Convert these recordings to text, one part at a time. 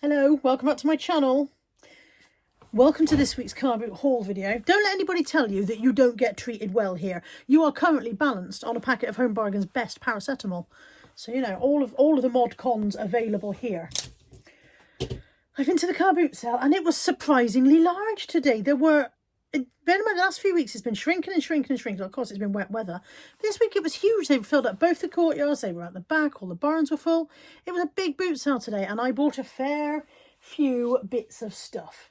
Hello, welcome back to my channel. Welcome to this week's car boot haul video. Don't let anybody tell you that you don't get treated well here. You are currently balanced on a packet of Home Bargain's best paracetamol. So, you know, all of the mod cons available here. I've been to the car boot sale and it was surprisingly large today. There were, bear in mind the last few weeks it's been shrinking and shrinking and shrinking. Of course, it's been wet weather. But this week it was huge. They filled up both the courtyards. They were at the back. All the barns were full. It was a big boot sale today and I bought a fair few bits of stuff.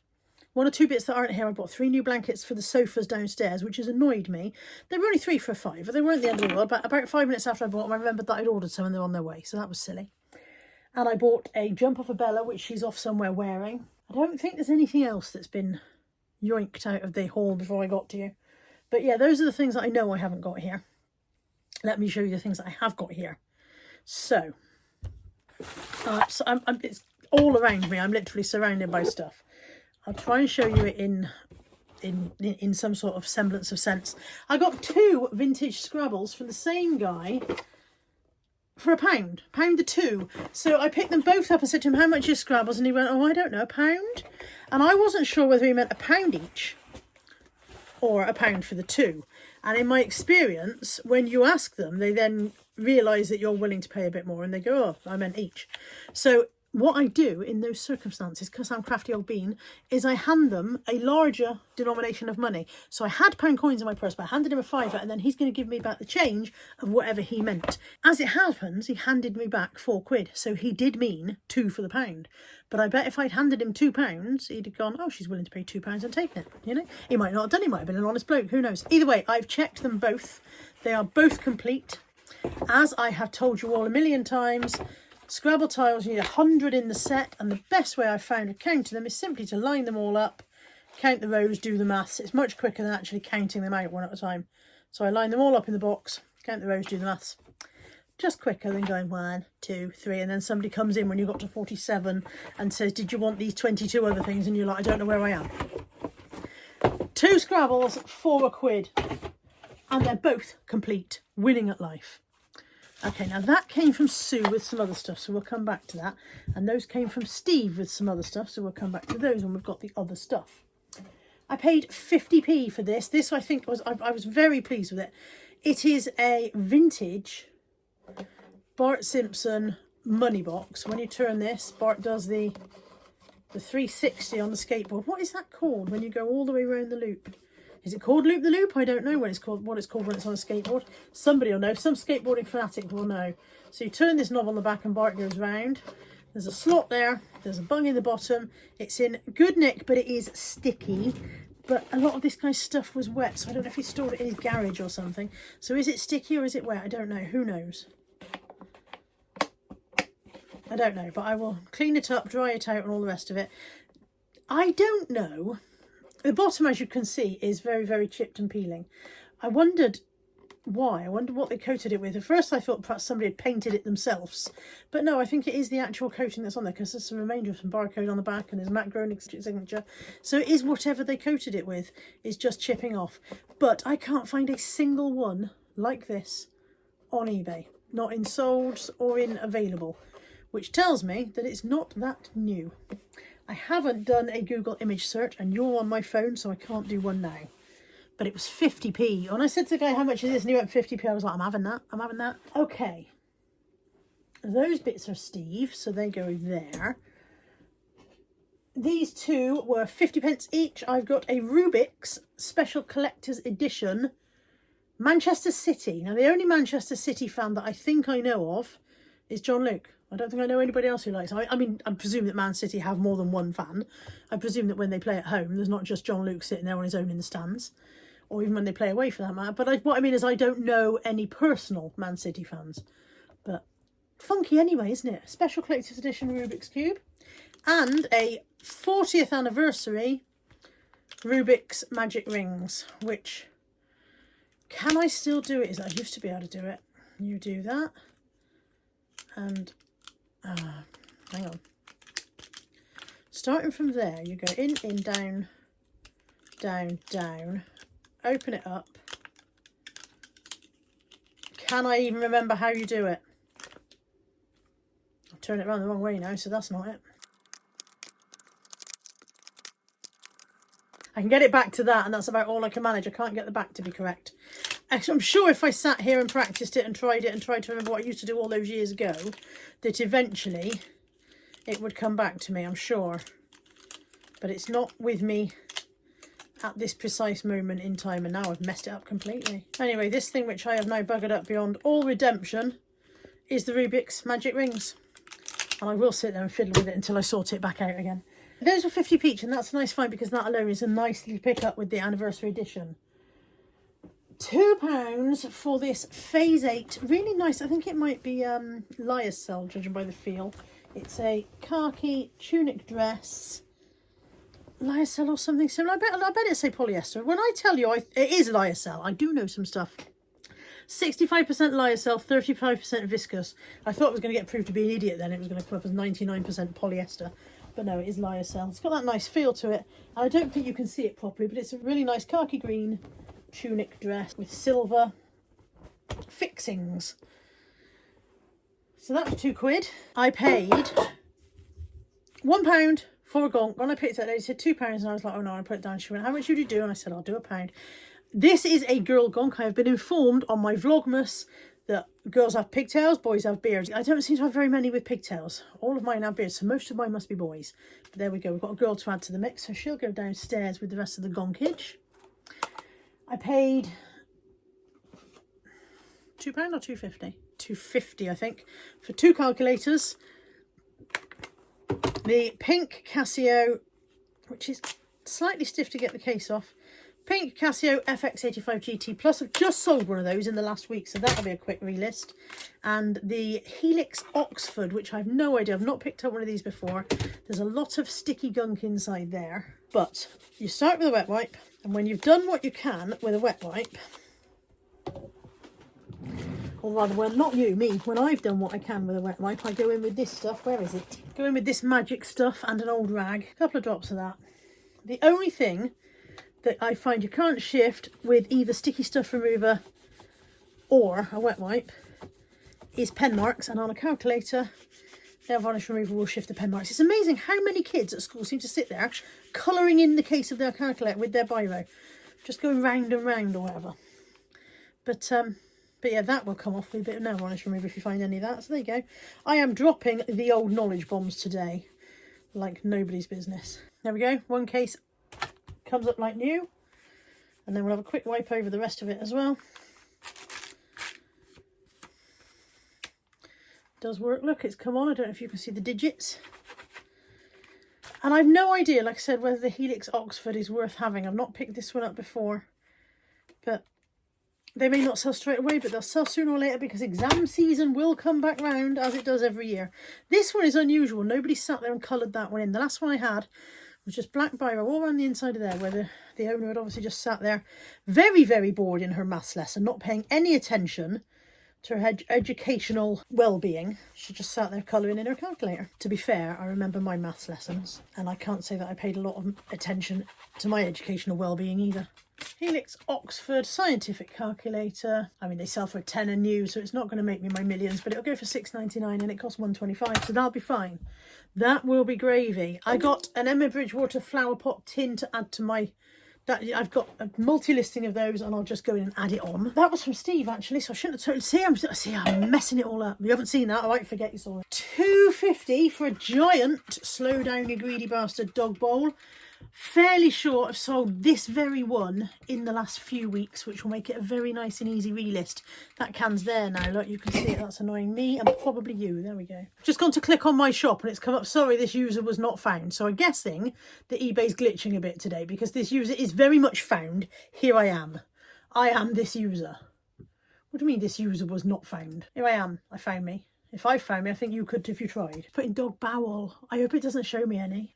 One or two bits that aren't here. I bought 3 new blankets for the sofas downstairs, which has annoyed me. They were only 3 for $5, but they weren't the end of the world. But about 5 minutes after I bought them, I remembered that I'd ordered some and they're on their way, so that was silly. And I bought a jumper for Bella, which she's off somewhere wearing. I don't think there's anything else that's been yoinked out of the haul before I got to you. But yeah, those are the things that I know I haven't got here. Let me show you the things that I have got here. So it's all around me. I'm literally surrounded by stuff. I'll try and show you it in some sort of semblance of sense. I got 2 vintage Scrabbles from the same guy for £1. £1 the 2. So I picked them both up and said to him, how much is Scrabbles? And he went, oh, I don't know, £1. And I wasn't sure whether he meant £1 each or £1 for the 2. And in my experience, when you ask them, they then realise that you're willing to pay a bit more and they go, oh, I meant each. So what I do in those circumstances, because I'm crafty old bean, is I hand them a larger denomination of money. So I had pound coins in my purse, but I handed him a £5 and then he's going to give me back the change of whatever he meant. As it happens, he handed me back £4. So he did mean 2 for the £1. But I bet if I'd handed him £2, he'd have gone, oh, she's willing to pay £2 and taken it. You know, he might not have done, he might have been an honest bloke, who knows. Either way, I've checked them both. They are both complete. As I have told you all a million times, Scrabble tiles, you need 100 in the set, and the best way I've found of counting them is simply to line them all up, count the rows, do the maths. It's much quicker than actually counting them out one at a time. So I line them all up in the box, count the rows, do the maths. Just quicker than going 1, 2, 3, and then somebody comes in when you got to 47 and says, did you want these 22 other things? And you're like, I don't know where I am. 2 Scrabbles for £1, and they're both complete, winning at life. Okay, now that came from Sue with some other stuff, so we'll come back to that. And those came from Steve with some other stuff, so we'll come back to those when we've got the other stuff. I paid 50p for this. This, I think, I was very pleased with it. It is a vintage Bart Simpson money box. When you turn this, Bart does the 360 on the skateboard. What is that called when you go all the way around the loop? Is it called Loop the Loop? I don't know what it's called when it's on a skateboard. Somebody will know. Some skateboarding fanatic will know. So you turn this knob on the back and Bart goes round. There's a slot there. There's a bung in the bottom. It's in good nick, but it is sticky. But a lot of this guy's stuff was wet, so I don't know if he stored it in his garage or something. So is it sticky or is it wet? I don't know. Who knows? I don't know, but I will clean it up, dry it out and all the rest of it. I don't know. The bottom, as you can see, is very, very chipped and peeling. I wondered why. I wondered what they coated it with. At first I thought perhaps somebody had painted it themselves. But no, I think it is the actual coating that's on there, because there's some remainder of some barcode on the back and there's Matt Groening's signature. So it is whatever they coated it with is just chipping off. But I can't find a single one like this on eBay. Not in solds or in available. Which tells me that it's not that new. I haven't done a Google image search and you're on my phone, so I can't do one now. But it was 50p. When I said to the guy, how much is this? And he went 50p. I was like, I'm having that. I'm having that. Okay. Those bits are Steve, so they go there. These 2 were 50p each. I've got a Rubiks Special Collector's Edition Manchester City. Now, the only Manchester City fan that I think I know of is John Luke. I don't think I know anybody else who likes it. I mean, I presume that Man City have more than one fan. I presume that when they play at home, there's not just John Luke sitting there on his own in the stands. Or even when they play away for that matter. But what I mean is I don't know any personal Man City fans. But funky anyway, isn't it? Special Collector's Edition Rubik's Cube. And a 40th anniversary Rubik's Magic Rings. Which, can I still do it? As I used to be able to do it. You do that. And hang on. Starting from there, you go in, down, down, down. Open it up. Can I even remember how you do it? I've turned it around the wrong way now, so that's not it. I can get it back to that, and that's about all I can manage. I can't get the back to be correct. Actually, I'm sure if I sat here and practiced it and tried to remember what I used to do all those years ago, that eventually it would come back to me, I'm sure. But it's not with me at this precise moment in time, and now I've messed it up completely. Anyway, this thing which I have now buggered up beyond all redemption is the Rubiks magic rings. And I will sit there and fiddle with it until I sort it back out again. Those were 50p each, and that's a nice find because that alone is a nice little pick up with the anniversary edition. £2 for this Phase 8. Really nice. I think it might be lyocell, judging by the feel. It's a khaki tunic dress. Lyocell or something similar. I bet it's say polyester. When I tell you it is lyocell, I do know some stuff. 65% lyocell, 35% viscose. I thought I was going to get proved to be an idiot then. It was going to come up as 99% polyester. But no, it is lyocell. It's got that nice feel to it. And I don't think you can see it properly, but it's a really nice khaki green tunic dress with silver fixings. So that was £2. I paid £1 for a gonk. When I picked it up, they said £2, and I was like, oh no, I put it down. She went, how much would you do? And I said, I'll do £1. This is a girl gonk. I have been informed on my Vlogmas that girls have pigtails, boys have beards. I don't seem to have very many with pigtails. All of mine have beards, so most of mine must be boys. But there we go. We've got a girl to add to the mix, so she'll go downstairs with the rest of the gonkage. I paid £2 or £2.50? £2.50, I think, for 2 calculators. The pink Casio, which is slightly stiff to get the case off. Pink Casio FX85 GT Plus. I've just sold one of those in the last week, so that'll be a quick relist. And the Helix Oxford, which I have no idea. I've not picked up one of these before. There's a lot of sticky gunk inside there. But you start with a wet wipe, and when you've done what you can with a wet wipe, or rather, well, not you, me. When I've done what I can with a wet wipe, I go in with this stuff. Where is it? Go in with this magic stuff and an old rag. A couple of drops of that. The only thing that I find you can't shift with either sticky stuff remover or a wet wipe is pen marks, and on a calculator nail varnish remover will shift the pen marks. It's amazing how many kids at school seem to sit there colouring in the case of their calculator with their biro, just going round and round or whatever. But yeah, that will come off with a bit of nail varnish remover if you find any of that. So there you go. I am dropping the old knowledge bombs today like nobody's business. There we go. One case comes up like new, and then we'll have a quick wipe over the rest of it as well. Does work. Look, it's come on. I don't know if you can see the digits. And I've no idea, like I said, whether the Helix Oxford is worth having. I've not picked this one up before, but they may not sell straight away, but they'll sell sooner or later because exam season will come back round as it does every year. This one is unusual. Nobody sat there and coloured that one in. The last one I had was just black biro all around the inside of there, where the owner had obviously just sat there very, very bored in her maths lesson, not paying any attention to her educational well-being. She just sat there colouring in her calculator. To be fair, I remember my maths lessons, and I can't say that I paid a lot of attention to my educational well-being either. Helix Oxford scientific calculator. I mean, they sell for £10 new, so it's not going to make me my millions, but it'll go for £6.99 and it costs £1.25, so that'll be fine. That will be gravy. I got an Emma Bridgewater flower pot tin to add to my... I've got a multi-listing of those, and I'll just go in and add it on. That was from Steve, actually, so I shouldn't have totally... I'm messing it all up. You haven't seen that. I might forget you saw it. £2.50 for a giant slow down you greedy bastard dog bowl. Fairly sure I've sold this very one in the last few weeks, which will make it a very nice and easy relist. That can's there now. Look, you can see it. That's annoying me and probably you. There we go. I've just gone to click on my shop and it's come up, sorry, this user was not found. So I'm guessing that eBay's glitching a bit today because this user is very much found. Here I am. I am this user. What do you mean this user was not found? Here I am. I found me. If I found me, I think you could if you tried. Put in dog bowel. I hope it doesn't show me any.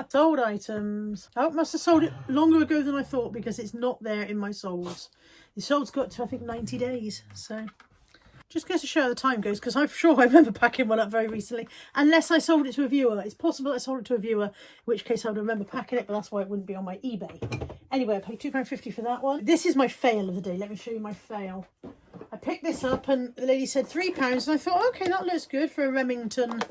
Sold items. I must have sold it longer ago than I thought because it's not there in my solds. The solds got to, I think, 90 days. So just goes to show how the time goes, because I'm sure I remember packing one up very recently. Unless I sold it to a viewer. It's possible I sold it to a viewer, in which case I would remember packing it, but that's why it wouldn't be on my eBay. Anyway, I paid £2.50 for that one. This is my fail of the day. Let me show you my fail. I picked this up and the lady said £3, and I thought, okay, that looks good for a Remington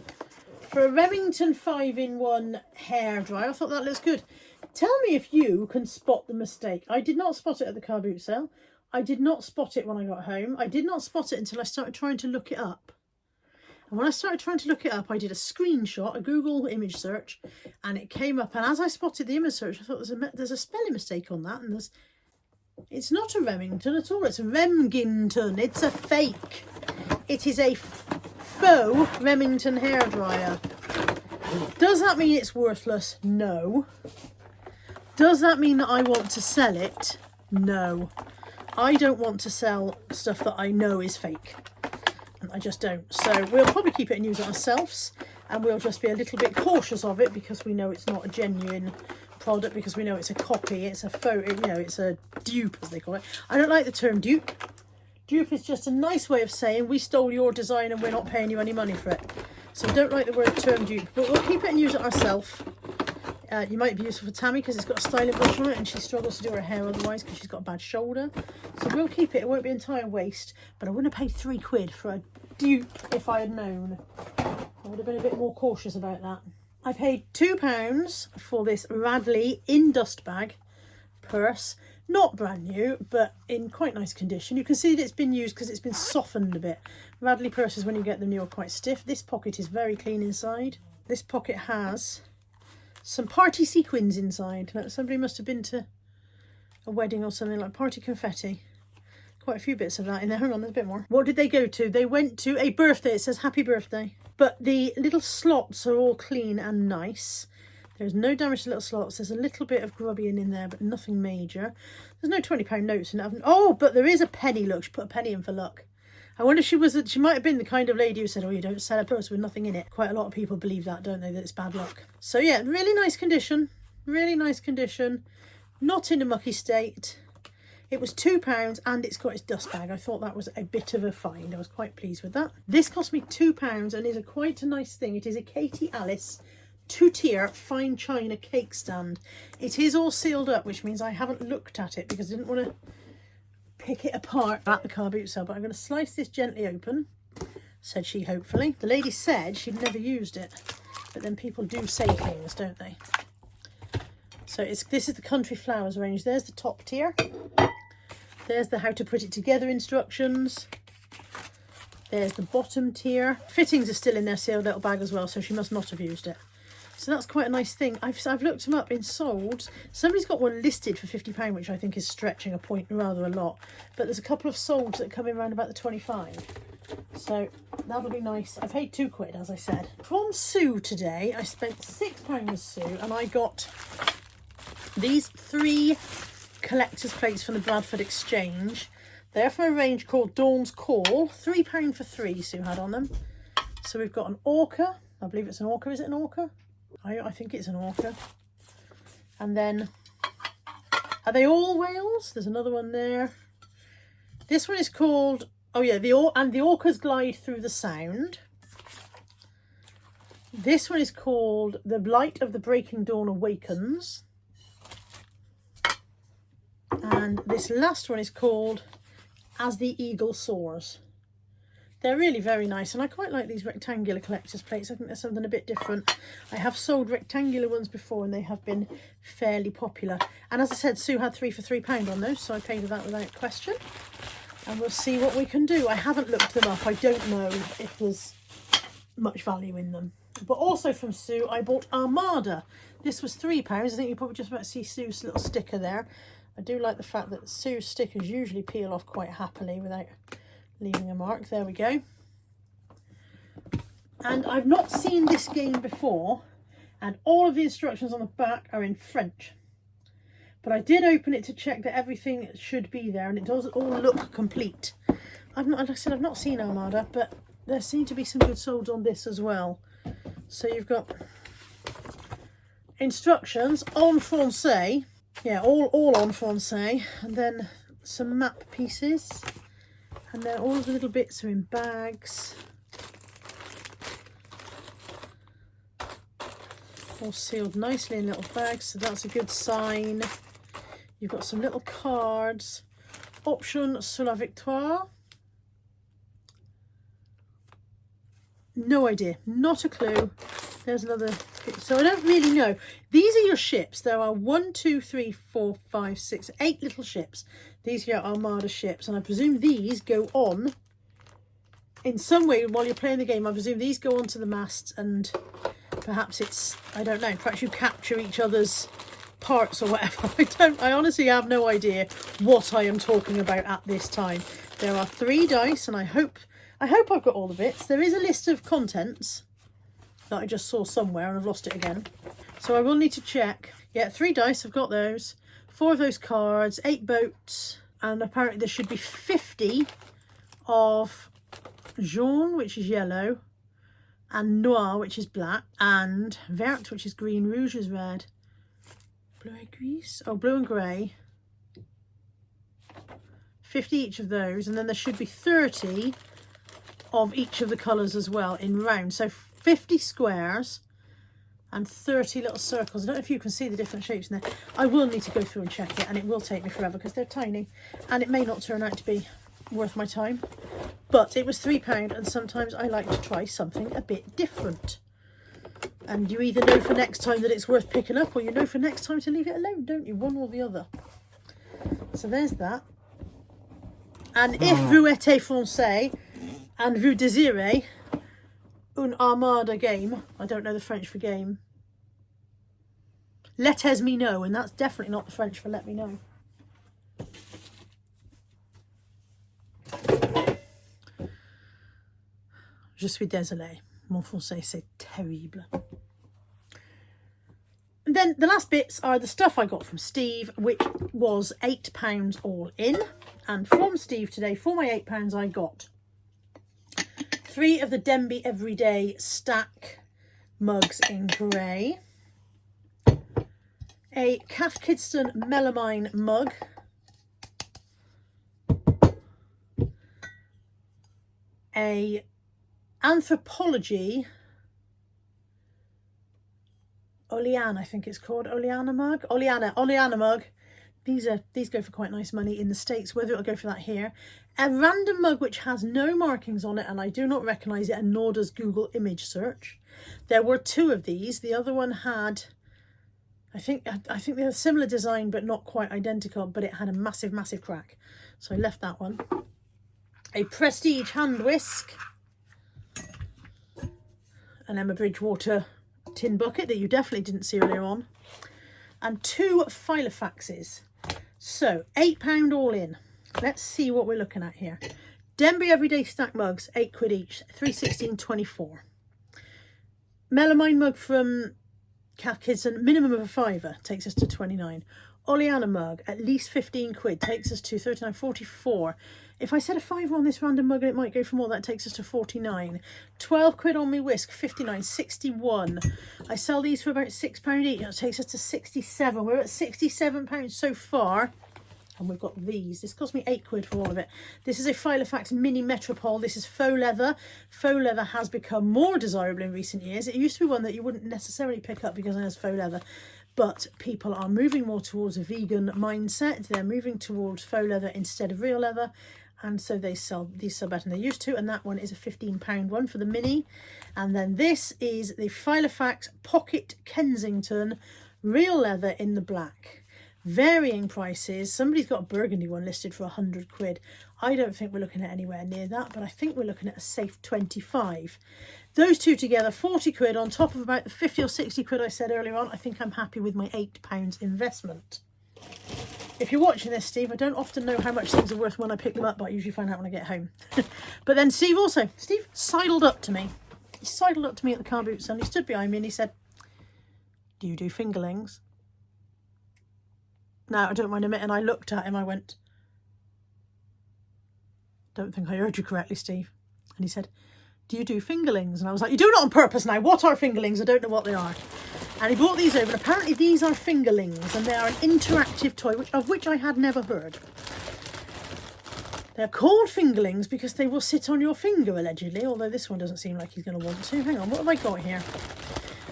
For a Remington 5-in-1 hairdryer, I thought that looks good. Tell me if you can spot the mistake. I did not spot it at the car boot sale. I did not spot it when I got home. I did not spot it until I started trying to look it up. And when I started trying to look it up, I did a screenshot, a Google image search, and it came up. And as I spotted the image search, I thought there's a spelling mistake on that. And it's not a Remington at all. It's a Remington. It's a fake. It is a faux Remington hairdryer. Does that mean it's worthless? No. Does that mean that I want to sell it? No. I don't want to sell stuff that I know is fake. And I just don't. So we'll probably keep it and use it ourselves. And we'll just be a little bit cautious of it because we know it's not a genuine product, because we know it's a copy. It's a photo, you know, it's a dupe, as they call it. I don't like the term dupe. Dupe is just a nice way of saying we stole your design and we're not paying you any money for it. So I don't like the term dupe, but we'll keep it and use it ourselves. You might be useful for Tammy because it's got a styling brush on it and she struggles to do her hair otherwise because she's got a bad shoulder. So we'll keep it. It won't be an entire waste, but I wouldn't have paid £3 for a dupe if I had known. I would have been a bit more cautious about that. I paid £2 for this Radley in dust bag purse. Not brand new, but in quite nice condition. You can see that it's been used because it's been softened a bit. Radley purses, when you get them new, are quite stiff. This pocket is very clean inside. This pocket has some party sequins inside. Like somebody must have been to a wedding or something, like party confetti. Quite a few bits of that in there. Hang on, there's a bit more. What did they go to? They went to a birthday. It says happy birthday. But the little slots are all clean and nice. There's no damage to little slots. There's a little bit of grubbying in there, but nothing major. There's no £20 notes in it. Oh, but there is a penny. Look, she put a penny in for luck. I wonder if she might have been the kind of lady who said, oh, you don't sell a purse with nothing in it. Quite a lot of people believe that, don't they, that it's bad luck. So yeah, really nice condition. Really nice condition. Not in a mucky state. It was £2 and it's got its dust bag. I thought that was a bit of a find. I was quite pleased with that. This cost me £2 and is quite a nice thing. It is a Katie Alice 2-tier fine china cake stand. It is all sealed up, which means I haven't looked at it because I didn't want to pick it apart at the car boot sale, but I'm going to slice this gently open, said she, hopefully. The lady said she'd never used it, but then people do say things, don't they? So this is the Country Flowers range. There's the top tier. There's the how to put it together instructions. There's the bottom tier. Fittings are still in their sealed little bag as well, so she must not have used it. So that's quite a nice thing. I've looked them up in solds. Somebody's got one listed for £50, which I think is stretching a point rather a lot. But there's a couple of solds that come in around about the 25. So that'll be nice. I paid £2, as I said. From Sue today, I spent £6 with Sue, and I got these 3 collector's plates from the Bradford Exchange. They're from a range called Dawn's Call. £3 for 3 Sue had on them. So we've got an orca. I believe it's an orca. Is it an orca? I think it's an orca. And then, are they all whales? There's another one there. This one is called, oh yeah, the orcas glide through the sound. This one is called The Light of the Breaking Dawn Awakens. And this last one is called As the Eagle Soars. They're really very nice, and I quite like these rectangular collector's plates. I think there's something a bit different. I have sold rectangular ones before and they have been fairly popular. And as I said, Sue had 3 for £3 on those, so I paid her that without question. And we'll see what we can do. I haven't looked them up. I don't know if there's much value in them. But also from Sue, I bought Armada. This was £3. I think you probably just about see Sue's little sticker there. I do like the fact that Sue's stickers usually peel off quite happily without leaving a mark. There we go. And I've not seen this game before, and all of the instructions on the back are in French. But I did open it to check that everything should be there, and it does all look complete. Like I said, I've not seen Armada, but there seem to be some good solds on this as well. So you've got instructions en français. Yeah, all en français. And then some map pieces. And then all of the little bits are in bags. All sealed nicely in little bags, so that's a good sign. You've got some little cards. Option sur la victoire. No idea. Not a clue. There's another. So I don't really know. These are your ships. There are 1, 2, 3, 4, 5, 6, 8 little ships. These are your Armada ships. And I presume these go on in some way while you're playing the game. I presume these go onto the masts, and perhaps it's, I don't know, perhaps you capture each other's parts or whatever. I honestly have no idea what I am talking about at this time. There are 3 dice, and I hope I've got all the bits. There is a list of contents that I just saw somewhere and I've lost it again. So I will need to check. Yeah, 3 dice, I've got those. 4 of those cards, 8 boats, and apparently there should be 50 of jaune, which is yellow, and noir, which is black, and vert, which is green, rouge is red, bleu et gris, oh, blue and grey. 50 each of those, and then there should be 30 of each of the colours as well in round. So 50 squares and 30 little circles. I don't know if you can see the different shapes in there. I will need to go through and check it, and it will take me forever because they're tiny, and it may not turn out to be worth my time. But it was £3, and sometimes I like to try something a bit different. And you either know for next time that it's worth picking up, or you know for next time to leave it alone, don't you? One or the other. So there's that. And if vous êtes français and vous désirez un Armada game, I don't know the French for game, let me know, and that's definitely not the French for let me know. Je suis désolée. Mon français c'est terrible. And then the last bits are the stuff I got from Steve, which was £8 all in. And from Steve today, for my £8, I got 3 of the Denby Everyday Stack mugs in grey, a Cath Kidston Melamine mug, a Anthropology Oleana, I think it's called, Oleana mug, Oleana mug. These go for quite nice money in the States, whether it'll go for that here. A random mug which has no markings on it, and I do not recognise it, and nor does Google image search. There were 2 of these. The other one had, I think they have a similar design but not quite identical, but it had a massive crack, so I left that one. A Prestige hand whisk, an Emma Bridgewater tin bucket that you definitely didn't see earlier on, and 2 Filofaxes. So £8 all in. Let's see what we're looking at here. Denby Everyday Stack mugs, £8 each, 316.24. Melamine mug from Cath Kidston, minimum of a £5, takes us to 29. Oleana mug, at least £15, takes us to 39.44. If I said a £5 on this random mug, and it might go for more, that takes us to 49. £12 on me whisk, 59.61. I sell these for about £6 each, and it takes us to 67. We're at £67 so far. And we've got these. This cost me £8 for all of it. This is a Filofax Mini Metropole. This is faux leather. Faux leather has become more desirable in recent years. It used to be one that you wouldn't necessarily pick up because it has faux leather. But people are moving more towards a vegan mindset. They're moving towards faux leather instead of real leather. And so these sell better than they used to. And that one is a £15 one for the mini. And then this is the Filofax Pocket Kensington real leather in the black. Varying prices. Somebody's got a burgundy one listed for £100. I don't think we're looking at anywhere near that, but I think we're looking at a safe 25. Those 2 together, £40 on top of about the 50 or 60 quid I said earlier on. I think I'm happy with my £8 investment. If you're watching this, Steve, I don't often know how much things are worth when I pick them up, but I usually find out when I get home. But then Steve sidled up to me. He sidled up to me at the car boot, and he stood behind me and he said, "Do you do fingerlings?" Now, I don't mind admitting, I looked at him, I went, "Don't think I heard you correctly, Steve." And he said, "Do you do fingerlings?" And I was like, "You're doing it on purpose now. What are fingerlings? I don't know what they are." And he brought these over, and apparently these are fingerlings, and they are an interactive toy, of which I had never heard. They're called fingerlings because they will sit on your finger, allegedly, although this one doesn't seem like he's going to want to. Hang on, what have I got here?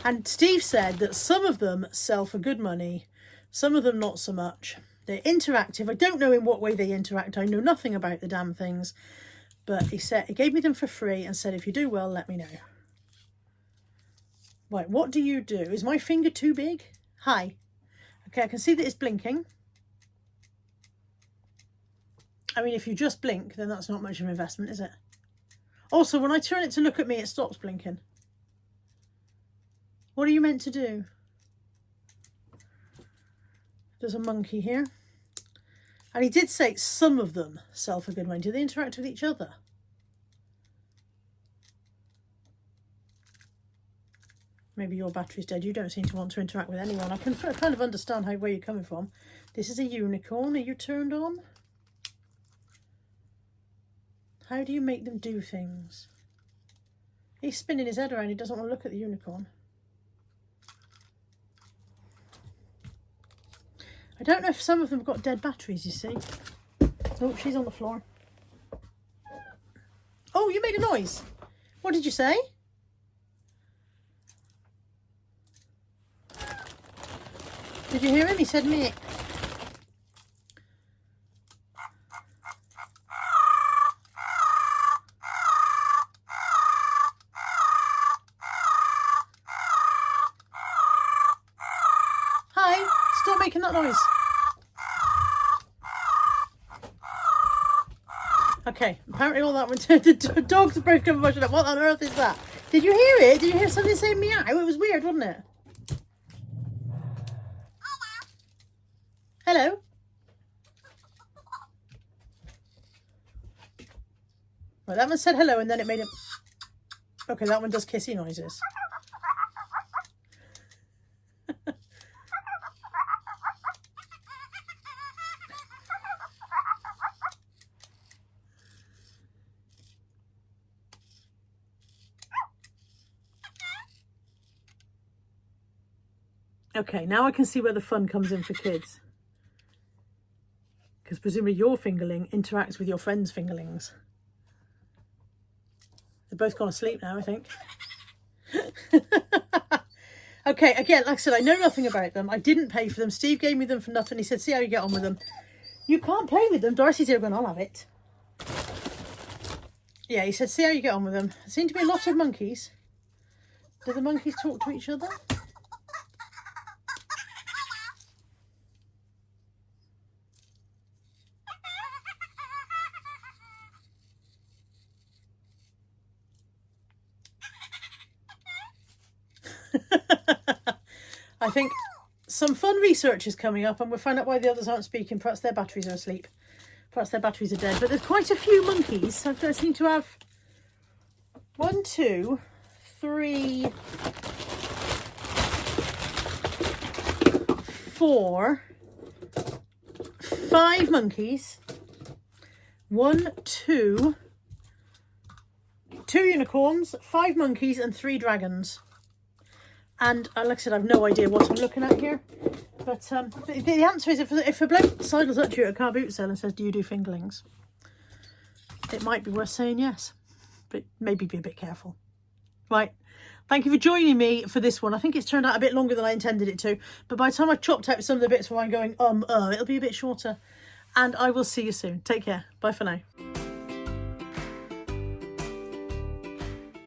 And Steve said that some of them sell for good money, some of them not so much. They're interactive. I don't know in what way they interact. I know nothing about the damn things. But he gave me them for free and said, "If you do well, let me know." Right, what do you do? Is my finger too big? Hi. Okay, I can see that it's blinking. I mean, if you just blink, then that's not much of an investment, is it? Also, when I turn it to look at me, it stops blinking. What are you meant to do? There's a monkey here. And he did say some of them sell for good money. Do they interact with each other? Maybe your battery's dead. You don't seem to want to interact with anyone. I can kind of understand where you're coming from. This is a unicorn. Are you turned on? How do you make them do things? He's spinning his head around. He doesn't want to look at the unicorn. I don't know if some of them have got dead batteries, you see. Oh, she's on the floor. Oh, you made a noise. What did you say? Did you hear him? He said meh. Hi, stop making that noise. Okay, apparently all that went to the dog's broken much of. What on earth is that? Did you hear it? Did you hear something say meow? It was weird, wasn't it? Hello? Right, that one said hello and then it made him... Okay, that one does kissy noises. Okay, now I can see where the fun comes in for kids. Because presumably your fingerling interacts with your friend's fingerlings. They're both gone to sleep now, I think. Okay, again, like I said, I know nothing about them. I didn't pay for them. Steve gave me them for nothing. He said, see how you get on with them. You can't play with them. Darcy's here going, I'll have it. Yeah, he said, see how you get on with them. There seem to be a lot of monkeys. Do the monkeys talk to each other? I think some fun research is coming up and we'll find out why the others aren't speaking. Perhaps their batteries are asleep. Perhaps their batteries are dead. But there's quite a few monkeys. I seem to have 1, 2, 3, 4, 5 monkeys. 1, 2, 2 unicorns, 5 monkeys and 3 dragons. And like I said, I've no idea what I'm looking at here. But the answer is, if a bloke sidles up to you at a car boot sale and says, do you do fingerlings? It might be worth saying yes. But maybe be a bit careful. Right. Thank you for joining me for this one. I think it's turned out a bit longer than I intended it to. But by the time I've chopped out some of the bits where I'm going, it'll be a bit shorter. And I will see you soon. Take care. Bye for now.